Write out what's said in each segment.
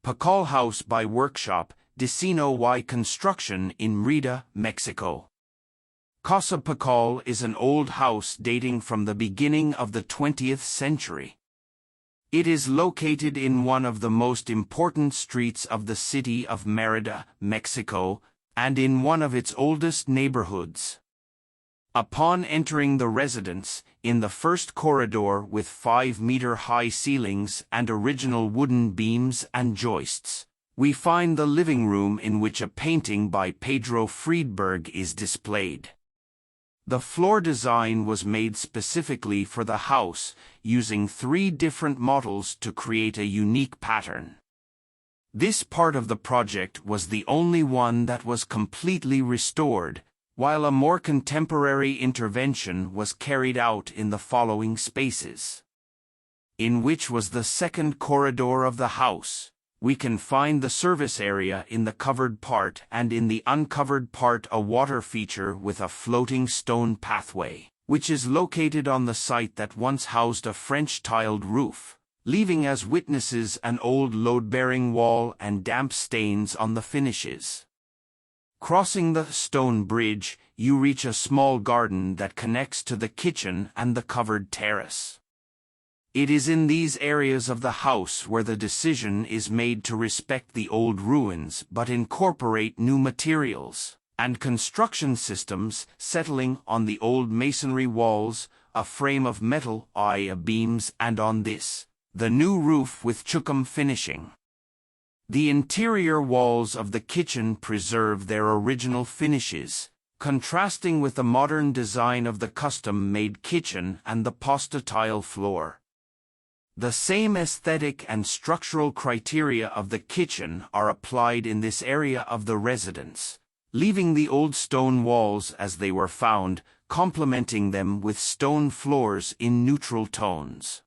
Pakaal House by Workshop, Diseño y Construcción in Mérida, Mexico. Casa Pakaal is an old house dating from the beginning of the 20th century. It is located in one of the most important streets of the city of Mérida, Mexico, and in one of its oldest neighborhoods. Upon entering the residence, in the first corridor with 5-meter-high ceilings and original wooden beams and joists, we find the living room in which a painting by Pedro Friedeberg is displayed. The floor design was made specifically for the house, using 3 different models to create a unique pattern. This part of the project was the only one that was completely restored, while a more contemporary intervention was carried out in the following spaces. In which was the second corridor of the house, we can find the service area in the covered part and in the uncovered part a water feature with a floating stone pathway, which is located on the site that once housed a French tiled roof, leaving as witnesses an old load-bearing wall and damp stains on the finishes. Crossing the stone bridge, you reach a small garden that connects to the kitchen and the covered terrace. It is in these areas of the house where the decision is made to respect the old ruins but incorporate new materials and construction systems, settling on the old masonry walls, a frame of metal beams, and on this, the new roof with chucum finishing. The interior walls of the kitchen preserve their original finishes, contrasting with the modern design of the custom-made kitchen and the pasta tile floor. The same aesthetic and structural criteria of the kitchen are applied in this area of the residence, leaving the old stone walls as they were found, complementing them with stone floors in neutral tones.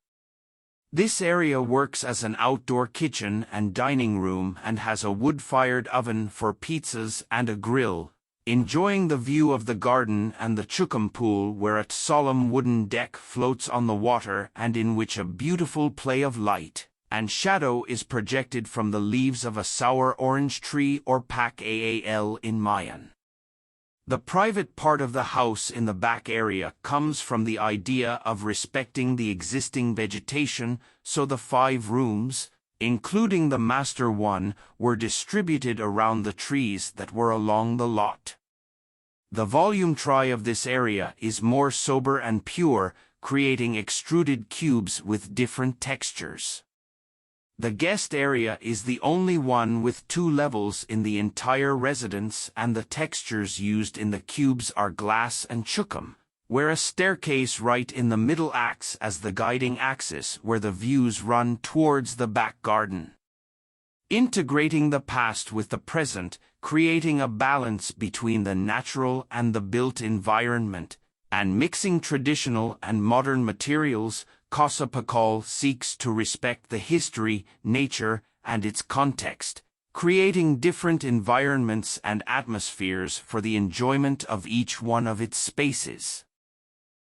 This area works as an outdoor kitchen and dining room and has a wood-fired oven for pizzas and a grill, enjoying the view of the garden and the chucum pool where a solemn wooden deck floats on the water and in which a beautiful play of light and shadow is projected from the leaves of a sour orange tree or Pakaal in Mayan. The private part of the house in the back area comes from the idea of respecting the existing vegetation, so the 5 rooms, including the master one, were distributed around the trees that were along the lot. The volumetry of this area is more sober and pure, creating extruded cubes with different textures. The guest area is the only one with 2 levels in the entire residence, and the textures used in the cubes are glass and chucum, where a staircase right in the middle acts as the guiding axis where the views run towards the back garden. Integrating the past with the present, creating a balance between the natural and the built environment, and mixing traditional and modern materials, Casa Pakaal seeks to respect the history, nature, and its context, creating different environments and atmospheres for the enjoyment of each one of its spaces.